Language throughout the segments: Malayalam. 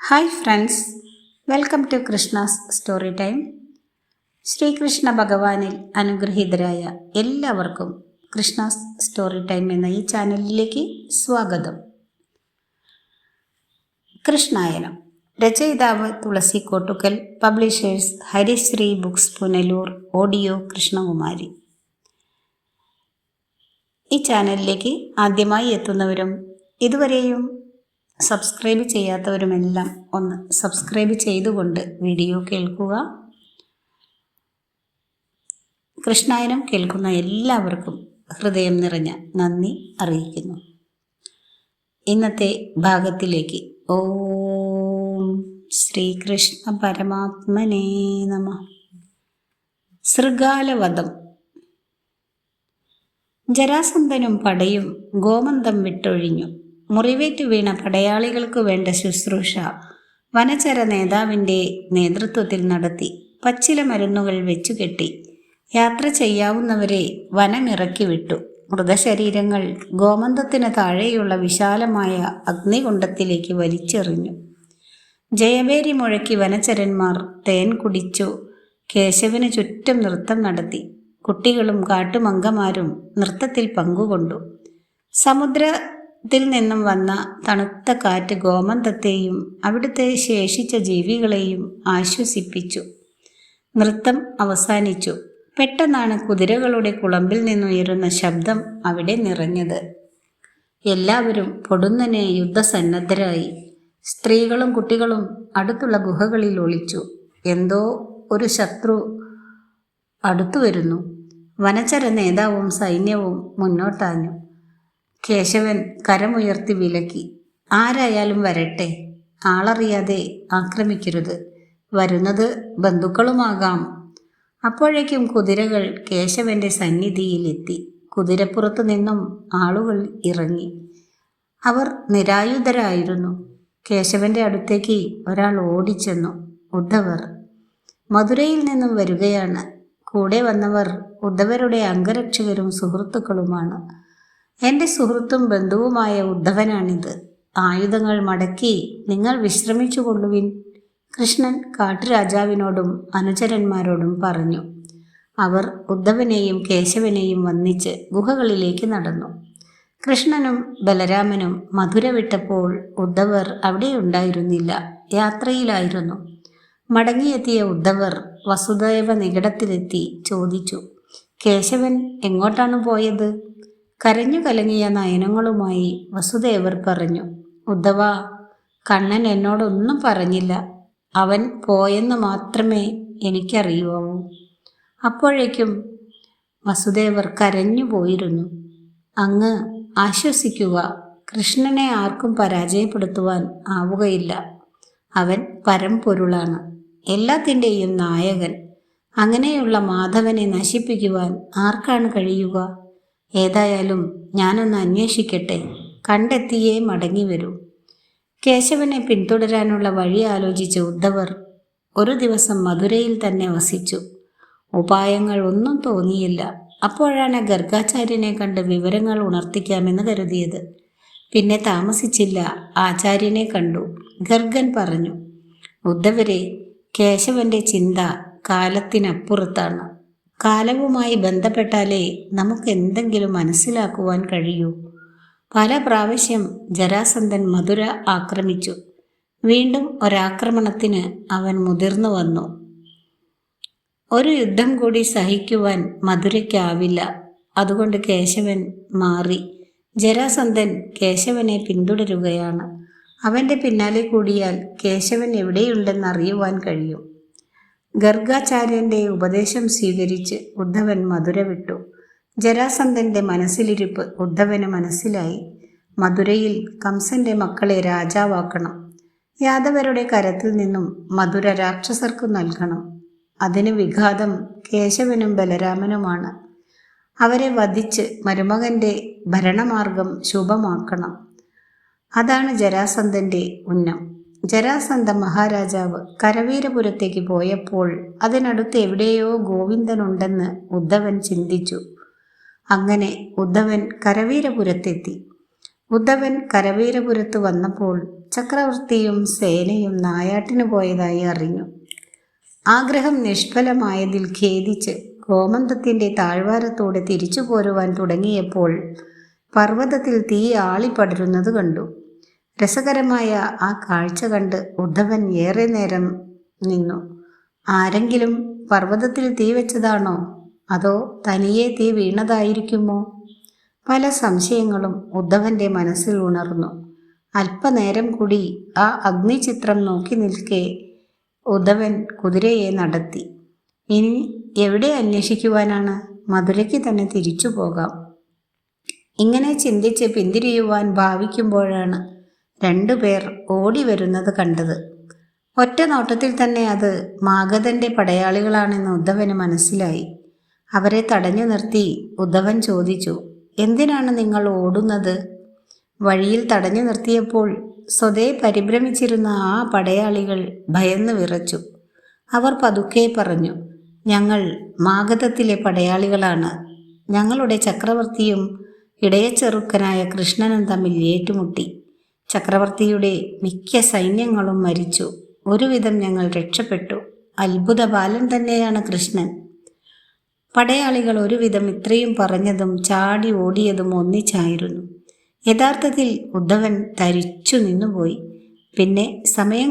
Hi friends, welcome to Krishna's story time. Sreekrishna ഭഗവാനിൽ അനുഗ്രഹീതരായ എല്ലാവർക്കും കൃഷ്ണാസ് സ്റ്റോറി ടൈം എന്ന ഈ ചാനലിലേക്ക് സ്വാഗതം. കൃഷ്ണായനം. രചയിതാവ് തുളസി കോട്ടുക്കൽ. പബ്ലിഷേഴ്സ് ഹരിശ്രീ ബുക്സ് പുനലൂർ. ഓഡിയോ കൃഷ്ണകുമാരി. ഈ ചാനലിലേക്ക് ആദ്യമായി എത്തുന്നവരും ഇതുവരെയും സബ്സ്ക്രൈബ് ചെയ്യാത്തവരുമെല്ലാം ഒന്ന് സബ്സ്ക്രൈബ് ചെയ്തുകൊണ്ട് വീഡിയോ കേൾക്കുക. കൃഷ്ണായനം കേൾക്കുന്ന എല്ലാവർക്കും ഹൃദയം നിറഞ്ഞ നന്ദി അറിയിക്കുന്നു. ഇന്നത്തെ ഭാഗത്തിലേക്ക്. ഓം ശ്രീകൃഷ്ണ പരമാത്മനേ നമഃ. ശൃഗാലവധം. ജരാസന്ധനും പടയും ഗോമന്തം വിട്ടൊഴിഞ്ഞു. മുറിവേറ്റു വീണ പടയാളികൾക്ക് വേണ്ട ശുശ്രൂഷ വനചര നേതാവിൻ്റെ നേതൃത്വത്തിൽ നടത്തി. പച്ചില മരുന്നുകൾ വെച്ചുകെട്ടി യാത്ര ചെയ്യാവുന്നവരെ വനമിറക്കി വിട്ടു. മൃതശരീരങ്ങൾ ഗോമന്തത്തിന് താഴെയുള്ള വിശാലമായ അഗ്നികുണ്ഡത്തിലേക്ക് വലിച്ചെറിഞ്ഞു. ജയഭേരി മുഴക്കി വനചരന്മാർ തേൻ കുടിച്ചു. കേശവന് ചുറ്റും നൃത്തം നടത്തി. കുട്ടികളും കാട്ടുമങ്കമാരും നൃത്തത്തിൽ പങ്കുകൊണ്ടു. സമുദ്രത്തിൽ നിന്നും വന്ന തണുത്ത കാറ്റ് ഗോമന്തത്തെയും അവിടുത്തെ ശേഷിച്ച ജീവികളെയും ആശ്വസിപ്പിച്ചു. നൃത്തം അവസാനിച്ചു. പെട്ടെന്നാണ് കുതിരകളുടെ കുളമ്പിൽ നിന്നുയരുന്ന ശബ്ദം അവിടെ നിറഞ്ഞത്. എല്ലാവരും പൊടുന്നനെ യുദ്ധസന്നദ്ധരായി. സ്ത്രീകളും കുട്ടികളും അടുത്തുള്ള ഗുഹകളിൽ ഒളിച്ചു. എന്തോ ഒരു ശത്രു അടുത്തു വരുന്നു. വനചര നേതാവും സൈന്യവും മുന്നോട്ടാഞ്ഞു. കേശവൻ കരമുയർത്തി വിലക്കി. ആരായാലും വരട്ടെ, ആളറിയാതെ ആക്രമിക്കരുത്. വരുന്നത് ബന്ധുക്കളുമാകാം. അപ്പോഴേക്കും കുതിരകൾ കേശവന്റെ സന്നിധിയിലെത്തി. കുതിരപ്പുറത്തു നിന്നും ആളുകൾ ഇറങ്ങി. അവർ നിരായുധരായിരുന്നു. കേശവന്റെ അടുത്തേക്ക് ഒരാൾ ഓടിച്ചെന്നു. ഉദ്ധവർ മധുരയിൽ നിന്നും വരികയാണ്. കൂടെ വന്നവർ ഉദ്ധവരുടെ അംഗരക്ഷകരും സുഹൃത്തുക്കളുമാണ്. എൻ്റെ സുഹൃത്തും ബന്ധുവുമായ ഉദ്ധവനാണിത്. ആയുധങ്ങൾ മടക്കി നിങ്ങൾ വിശ്രമിച്ചു കൊള്ളുവിൻ. കൃഷ്ണൻ കാട്ടുരാജാവിനോടും അനുചരന്മാരോടും പറഞ്ഞു. അവർ ഉദ്ധവനെയും കേശവനെയും വന്ദിച്ച് ഗുഹകളിലേക്ക് നടന്നു. കൃഷ്ണനും ബലരാമനും മധുര വിട്ടപ്പോൾ ഉദ്ധവർ അവിടെയുണ്ടായിരുന്നില്ല, യാത്രയിലായിരുന്നു. മടങ്ങിയെത്തിയ ഉദ്ധവർ വസുദേവ നികടത്തിലെത്തി ചോദിച്ചു, കേശവൻ എങ്ങോട്ടാണ് പോയത്? കരഞ്ഞു കലങ്ങിയ നയനങ്ങളുമായി വസുദേവർ പറഞ്ഞു, ഉദ്ധവ, കണ്ണൻ എന്നോടൊന്നും പറഞ്ഞില്ല. അവൻ പോയെന്ന് മാത്രമേ എനിക്കറിയാവൂ. അപ്പോഴേക്കും വസുദേവർ കരഞ്ഞു പോയിരുന്നു. അങ്ങ് ആശ്വസിക്കുക. കൃഷ്ണനെ ആർക്കും പരാജയപ്പെടുത്തുവാൻ ആവുകയില്ല. അവൻ പരമ്പൊരുളാണ്, എല്ലാത്തിൻ്റെയും നായകൻ. അങ്ങനെയുള്ള മാധവനെ നശിപ്പിക്കുവാൻ ആർക്കാണ് കഴിയുക? ഏതായാലും ഞാനൊന്ന് അന്വേഷിക്കട്ടെ. കണ്ടെത്തിയേ മടങ്ങി വരൂ. കേശവനെ പിന്തുടരാനുള്ള വഴി ആലോചിച്ച ഉദ്ധവർ ഒരു ദിവസം മധുരയിൽ തന്നെ വസിച്ചു. ഉപായങ്ങൾ ഒന്നും തോന്നിയില്ല. അപ്പോഴാണ് ഗർഗാചാര്യനെ കണ്ട് വിവരങ്ങൾ ഉണർത്തിക്കാമെന്ന് കരുതിയത്. പിന്നെ താമസിച്ചില്ല, ആചാര്യനെ കണ്ടു. ഗർഗൻ പറഞ്ഞു, ഉദ്ധവരെ, കേശവന്റെ ചിന്ത കാലത്തിനപ്പുറത്താണ്. കാലവുമായി ബന്ധപ്പെട്ടാലേ നമുക്ക് എന്തെങ്കിലും മനസ്സിലാക്കുവാൻ കഴിയൂ. പല പ്രാവശ്യം ജരാസന്ധൻ മധുര ആക്രമിച്ചു. വീണ്ടും ഒരാക്രമണത്തിന് അവൻ മുതിർന്നു വന്നു. ഒരു യുദ്ധം കൂടി സഹിക്കുവാൻ മധുരയ്ക്കാവില്ല. അതുകൊണ്ട് കേശവൻ മാറി. ജരാസന്ധൻ കേശവനെ പിന്തുടരുകയാണ്. അവൻ്റെ പിന്നാലെ കൂടിയാൽ കേശവൻ എവിടെയുണ്ടെന്ന് അറിയുവാൻ കഴിയും. ഗർഗാചാര്യൻ്റെ ഉപദേശം സ്വീകരിച്ച് ഉദ്ധവൻ മധുര വിട്ടു. ജരാസന്ധൻ്റെ മനസ്സിലിരിപ്പ് ഉദ്ധവന് മനസ്സിലായി. മധുരയിൽ കംസന്റെ മക്കളെ രാജാവാക്കണം. യാദവരുടെ കരത്തിൽ നിന്നും മധുര രാക്ഷസർക്കു നൽകണം. അതിന് വിഘാതം കേശവനും ബലരാമനുമാണ്. അവരെ വധിച്ച് മരുമകൻ്റെ ഭരണമാർഗം ശുഭമാക്കണം. അതാണ് ജരാസന്ധൻ്റെ ഉന്നം. ജരാസന്ധ മഹാരാജാവ് കരവീരപുരത്തേക്ക് പോയപ്പോൾ അതിനടുത്ത് എവിടെയോ ഗോവിന്ദനുണ്ടെന്ന് ഉദ്ധവൻ ചിന്തിച്ചു. അങ്ങനെ ഉദ്ധവൻ കരവീരപുരത്തെത്തി. ഉദ്ധവൻ കരവീരപുരത്ത് വന്നപ്പോൾ ചക്രവർത്തിയും സേനയും നായാട്ടിന് പോയതായി അറിഞ്ഞു. ആഗ്രഹം നിഷ്ഫലമായതിൽ ഖേദിച്ച് ഗോമന്തത്തിൻ്റെ താഴ്വാരത്തോടെ തിരിച്ചു പോരുവാൻ തുടങ്ങിയപ്പോൾ പർവ്വതത്തിൽ തീ ആളിപ്പടരുന്നത് കണ്ടു. രസകരമായ ആ കാഴ്ച കണ്ട് ഉദ്ധവൻ ഏറെ നേരം നിന്നു. ആരെങ്കിലും പർവ്വതത്തിൽ തീ വെച്ചതാണോ, അതോ തനിയെ തീ വീണതായിരിക്കുമോ? പല സംശയങ്ങളും ഉദ്ധവൻ്റെ മനസ്സിൽ ഉണർന്നു. അല്പനേരം കൂടി ആ അഗ്നിചിത്രം നോക്കി നിൽക്കെ ഉദ്ധവൻ കുതിരയെ നടത്തി. ഇനി എവിടെ അന്വേഷിക്കുവാനാണ്? മധുരയ്ക്ക് തന്നെ തിരിച്ചു പോകാം. ഇങ്ങനെ ചിന്തിച്ച് പിന്തിരിയുവാൻ ഭാവിക്കുമ്പോഴാണ് രണ്ടുപേർ ഓടി വരുന്നത് കണ്ടത്. ഒറ്റ നോട്ടത്തിൽ തന്നെ അത് മാഗധൻ്റെ പടയാളികളാണെന്ന് ഉദ്ധവന് മനസ്സിലായി. അവരെ തടഞ്ഞു നിർത്തി ഉദ്ധവൻ ചോദിച്ചു, എന്തിനാണ് നിങ്ങൾ ഓടുന്നത്? വഴിയിൽ തടഞ്ഞു നിർത്തിയപ്പോൾ സ്വതേ പരിഭ്രമിച്ചിരുന്ന ആ പടയാളികൾ ഭയന്ന് വിറച്ചു. അവർ പതുക്കെ പറഞ്ഞു, ഞങ്ങൾ മാഗധത്തിലെ പടയാളികളാണ്. ഞങ്ങളുടെ ചക്രവർത്തിയും ഇടയച്ചെറുക്കനായ കൃഷ്ണനും തമ്മിൽ ഏറ്റുമുട്ടി. ചക്രവർത്തിയുടെ മിക്ക സൈന്യങ്ങളും മരിച്ചു. ഒരുവിധം ഞങ്ങൾ രക്ഷപ്പെട്ടു. അത്ഭുത ബാലൻ തന്നെയാണ് കൃഷ്ണൻ. പടയാളികൾ ഒരുവിധം ഇത്രയും പറഞ്ഞതും ചാടി ഓടിയതും ഒന്നിച്ചായിരുന്നു. യഥാർത്ഥത്തിൽ ഉദ്ധവൻ തരിച്ചു നിന്നുപോയി. പിന്നെ സമയം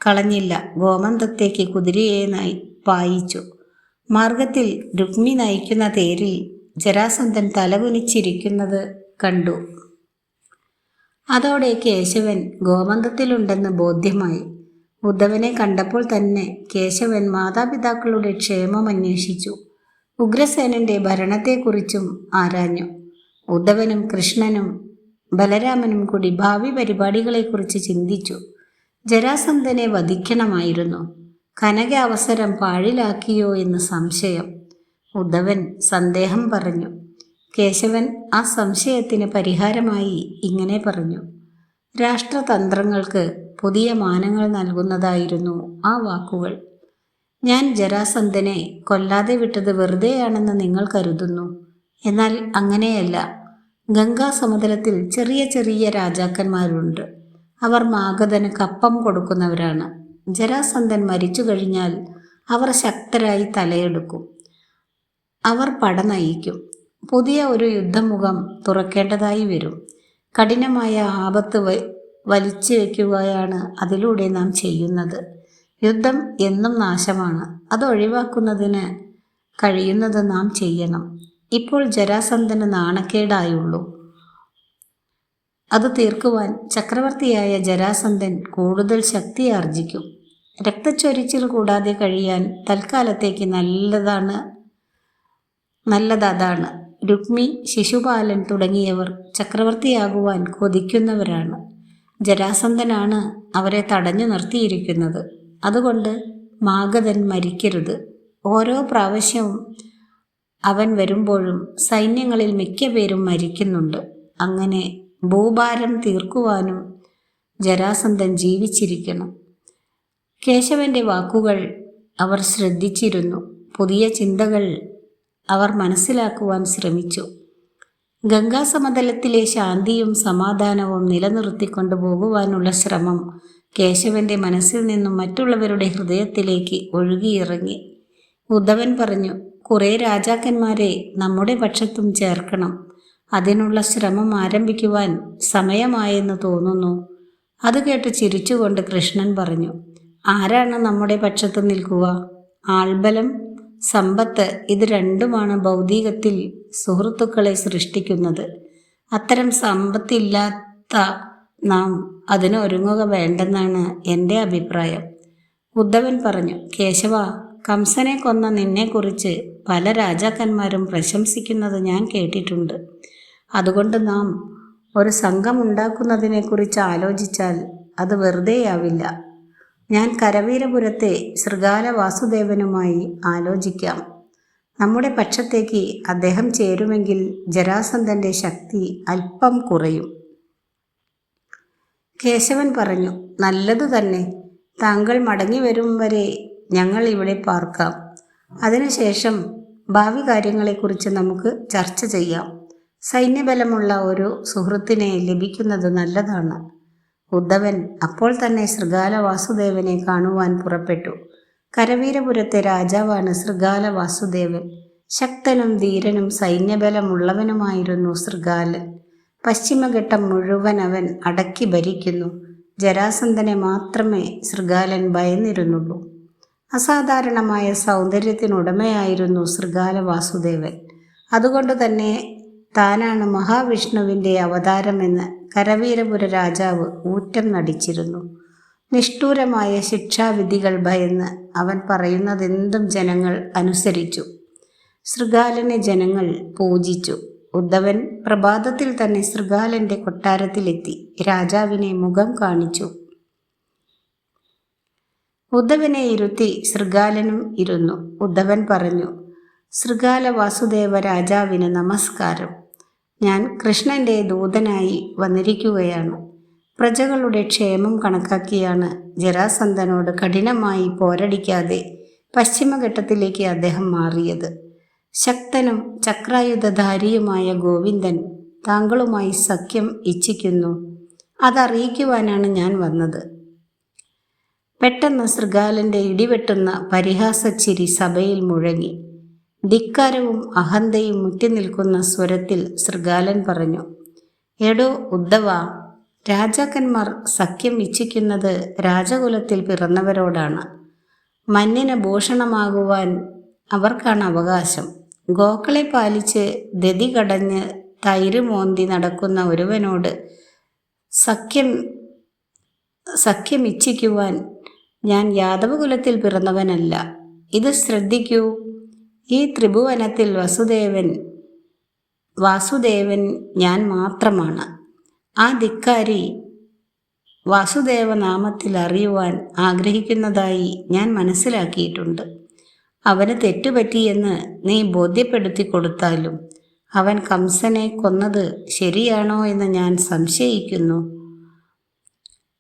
കളഞ്ഞില്ല. ഗോമന്തത്തേക്ക് കുതിരയെ പായിച്ചു. മാർഗത്തിൽ രുക്മി നയിക്കുന്ന തേരിൽ ജരാസന്ധൻ തലകുനിച്ചിരിക്കുന്നത് കണ്ടു. അതോടെ കേശവൻ ഗോമന്തത്തിലുണ്ടെന്ന് ബോധ്യമായി. ഉദ്ധവനെ കണ്ടപ്പോൾ തന്നെ കേശവൻ മാതാപിതാക്കളുടെ ക്ഷേമം അന്വേഷിച്ചു. ഉഗ്രസേനന്റെ ഭരണത്തെക്കുറിച്ചും ആരാഞ്ഞു. ഉദ്ധവനും കൃഷ്ണനും ബലരാമനും കൂടി ഭാവി പരിപാടികളെക്കുറിച്ച് ചിന്തിച്ചു. ജരാസന്ധനെ വധിക്കണമായിരുന്നു. കനക അവസരം പാഴിലാക്കിയോ എന്ന് സംശയം. ഉദ്ധവൻ സന്ദേഹം പറഞ്ഞു. കേശവൻ ആ സംശയത്തിന് പരിഹാരമായി ഇങ്ങനെ പറഞ്ഞു. രാഷ്ട്രതന്ത്രങ്ങൾക്ക് പുതിയ മാനങ്ങൾ നൽകുന്നതായിരുന്നു ആ വാക്കുകൾ. ഞാൻ ജരാസന്ധനെ കൊല്ലാതെ വിട്ടത് വെറുതെയാണെന്ന് നിങ്ങൾ കരുതുന്നു. എന്നാൽ അങ്ങനെയല്ല. ഗംഗാസമുദ്രത്തിൽ ചെറിയ ചെറിയ രാജാക്കന്മാരുണ്ട്. അവർ മാഗധന് കപ്പം കൊടുക്കുന്നവരാണ്. ജരാസന്ധൻ മരിച്ചു കഴിഞ്ഞാൽ അവർ ശക്തരായി തലയെടുക്കും. അവർ പട നയിക്കും. പുതിയ ഒരു യുദ്ധമുഖം തുറക്കേണ്ടതായി വരും. കഠിനമായ ആപത്ത് വലിച്ചു വയ്ക്കുകയാണ് അതിലൂടെ നാം ചെയ്യുന്നത്. യുദ്ധം എന്നും നാശമാണ്. അത് ഒഴിവാക്കുന്നതിന് കഴിയുന്നത് നാം ചെയ്യണം. ഇപ്പോൾ ജരാസന്ധന് നാണക്കേടായുള്ളൂ. അത് തീർക്കുവാൻ ചക്രവർത്തിയായ ജരാസന്ധൻ കൂടുതൽ ശക്തി ആർജിക്കും. രക്തച്ചൊരിച്ചിൽ കൂടാതെ കഴിയാൻ തൽക്കാലത്തേക്ക് നല്ലതാണ്. രുക്മി, ശിശുപാലൻ തുടങ്ങിയവർ ചക്രവർത്തിയാകുവാൻ കൊതിക്കുന്നവരാണ്. ജരാസന്ധനാണ് അവരെ തടഞ്ഞു നിർത്തിയിരിക്കുന്നത്. അതുകൊണ്ട് മാഗധൻ മരിക്കരുത്. ഓരോ പ്രാവശ്യവും അവൻ വരുമ്പോഴും സൈന്യങ്ങളിൽ മിക്ക പേരും മരിക്കുന്നുണ്ട്. അങ്ങനെ ഭൂഭാരം തീർക്കുവാനും ജരാസന്ധൻ ജീവിച്ചിരിക്കണം. കേശവന്റെ വാക്കുകൾ അവർ ശ്രദ്ധിച്ചിരുന്നു. പുതിയ ചിന്തകൾ അവർ മനസ്സിലാക്കുവാൻ ശ്രമിച്ചു. ഗംഗാസമതലത്തിലെ ശാന്തിയും സമാധാനവും നിലനിർത്തിക്കൊണ്ടു പോകുവാനുള്ള ശ്രമം കേശവന്റെ മനസ്സിൽ നിന്നും മറ്റുള്ളവരുടെ ഹൃദയത്തിലേക്ക് ഒഴുകിയിറങ്ങി. ഉദ്ധവൻ പറഞ്ഞു, കുറേ രാജാക്കന്മാരെ നമ്മുടെ പക്ഷത്തും ചേർക്കണം. അതിനുള്ള ശ്രമം ആരംഭിക്കുവാൻ സമയമായെന്ന് തോന്നുന്നു. അത് കേട്ട് ചിരിച്ചുകൊണ്ട് കൃഷ്ണൻ പറഞ്ഞു, ആരാണ് നമ്മുടെ പക്ഷത്ത് നിൽക്കുക? ആൾബലം, സമ്പത്ത്, ഇത് രണ്ടുമാണ് ഭൗതികത്തിൽ സുഹൃത്തുക്കളെ സൃഷ്ടിക്കുന്നത്. അത്തരം സമ്പത്തില്ലാത്ത നാം അതിന് ഒരുങ്ങുക വേണ്ടെന്നാണ് എൻ്റെ അഭിപ്രായം. ഉദ്ധവൻ പറഞ്ഞു, കേശവ, കംസനെ കൊന്ന നിന്നെക്കുറിച്ച് പല രാജാക്കന്മാരും പ്രശംസിക്കുന്നത് ഞാൻ കേട്ടിട്ടുണ്ട്. അതുകൊണ്ട് നാം ഒരു സംഘം ഉണ്ടാക്കുന്നതിനെക്കുറിച്ച് ആലോചിച്ചാൽ അത് വെറുതെയാവില്ല. ഞാൻ കരവീരപുരത്തെ ശൃഗാല വാസുദേവനുമായി ആലോചിക്കാം. നമ്മുടെ പക്ഷത്തേക്ക് അദ്ദേഹം ചേരുമെങ്കിൽ ജരാസന്ധൻ്റെ ശക്തി അല്പം കുറയും. കേശവൻ പറഞ്ഞു, നല്ലതു തന്നെ. താങ്കൾ മടങ്ങി വരും വരെ ഞങ്ങൾ ഇവിടെ പാർക്കാം. അതിനുശേഷം ഭാവി കാര്യങ്ങളെക്കുറിച്ച് നമുക്ക് ചർച്ച ചെയ്യാം. സൈന്യബലമുള്ള ഒരു സുഹൃത്തിനെ ലഭിക്കുന്നത് നല്ലതാണ്. ഉദ്ധവൻ അപ്പോൾ തന്നെ ശൃഗാല വാസുദേവനെ കാണുവാൻ പുറപ്പെട്ടു. കരവീരപുരത്തെ രാജാവാണ് ശൃഗാല വാസുദേവൻ. ശക്തനും ധീരനും സൈന്യബലമുള്ളവനുമായിരുന്നു ശൃഗാലൻ. പശ്ചിമഘട്ടം മുഴുവൻ അവൻ അടക്കി ഭരിക്കുന്നു. ജരാസന്ധനെ മാത്രമേ ശൃഗാലൻ ഭയന്നിരുന്നുള്ളൂ. അസാധാരണമായ സൗന്ദര്യത്തിനുടമയായിരുന്നു ശൃഗാല വാസുദേവൻ. അതുകൊണ്ട് തന്നെ താനാണ് മഹാവിഷ്ണുവിൻ്റെ അവതാരമെന്ന് കരവീരപുര രാജാവ് ഊറ്റം നടിച്ചിരുന്നു. നിഷ്ഠൂരമായ ശിക്ഷാവിധികൾ ഭയന്ന് അവൻ പറയുന്നതെന്തും ജനങ്ങൾ അനുസരിച്ചു. ശൃഗാലനെ ജനങ്ങൾ പൂജിച്ചു. ഉദ്ധവൻ പ്രഭാതത്തിൽ തന്നെ ശൃഗാലൻ്റെ കൊട്ടാരത്തിലെത്തി രാജാവിനെ മുഖം കാണിച്ചു. ഉദ്ധവനെ ഇരുത്തി ശൃഗാലനും ഇരുന്നു. ഉദ്ധവൻ പറഞ്ഞു, ശൃഗാല വാസുദേവ രാജാവിന് നമസ്കാരം. ഞാൻ കൃഷ്ണൻ്റെ ദൂതനായി വന്നിരിക്കുകയാണ്. പ്രജകളുടെ ക്ഷേമം കണക്കാക്കിയാണ് ജരാസന്ധനോട് കഠിനമായി പോരടിക്കാതെ പശ്ചിമഘട്ടത്തിലേക്ക് അദ്ദേഹം മാറിയത്. ശക്തനും ചക്രായുധധാരിയുമായ ഗോവിന്ദൻ താങ്കളുമായി സഖ്യം ഇച്ഛിക്കുന്നു. അതറിയിക്കുവാനാണ് ഞാൻ വന്നത്. പെട്ടെന്ന് ശൃഗാലൻ്റെ ഇടിവെട്ടുന്ന പരിഹാസച്ചിരി സഭയിൽ മുഴങ്ങി. ധിക്കാരവും അഹന്തയും മുറ്റിനിൽക്കുന്ന സ്വരത്തിൽ ശൃഗാലൻ പറഞ്ഞു, എടോ ഉദ്ധവ, രാജാക്കന്മാർ സഖ്യം ഇച്ഛിക്കുന്നത് രാജകുലത്തിൽ പിറന്നവരോടാണ്. മന്നിന് ഭൂഷണമാകുവാൻ അവർക്കാണ് അവകാശം. ഗോക്കളെ പാലിച്ച് ദതി കടഞ്ഞ് തൈര് മോന്തി നടക്കുന്ന ഒരുവനോട് സഖ്യം ഇച്ഛിക്കുവാൻ ഞാൻ യാദവകുലത്തിൽ പിറന്നവനല്ല. ഇത് ശ്രദ്ധിക്കൂ. ഈ ത്രിഭുവനത്തിൽ വാസുദേവൻ ഞാൻ മാത്രമാണ്. ആ ധിക്കാരി വാസുദേവ നാമത്തിൽ അറിയുവാൻ ആഗ്രഹിക്കുന്നതായി ഞാൻ മനസ്സിലാക്കിയിട്ടുണ്ട്. അവന് തെറ്റുപറ്റിയെന്ന് നീ ബോധ്യപ്പെടുത്തി കൊടുത്താലും അവൻ കംസനെ കൊന്നത് ശരിയാണോ എന്ന് ഞാൻ സംശയിക്കുന്നു.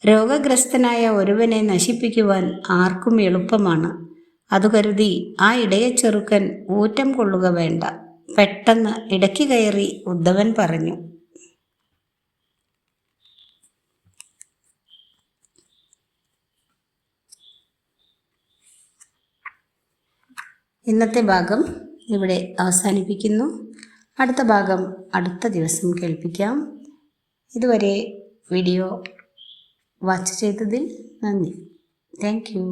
രോഗഗ്രസ്തനായ ഒരുവനെ നശിപ്പിക്കുവാൻ ആർക്കും എളുപ്പമാണ്. അതുകരുതി ആ ഇടയച്ചെറുക്കൻ ഊറ്റം കൊള്ളുക വേണ്ട. പെട്ടെന്ന് ഇടയ്ക്ക് കയറി ഉദ്ധവൻ പറഞ്ഞു, ഇന്നത്തെ ഭാഗം ഇവിടെ അവസാനിപ്പിക്കുന്നു. അടുത്ത ഭാഗം അടുത്ത ദിവസം കേൾപ്പിക്കാം. ഇതുവരെ വീഡിയോ വാച്ച് ചെയ്തതിൽ നന്ദി. Thank you.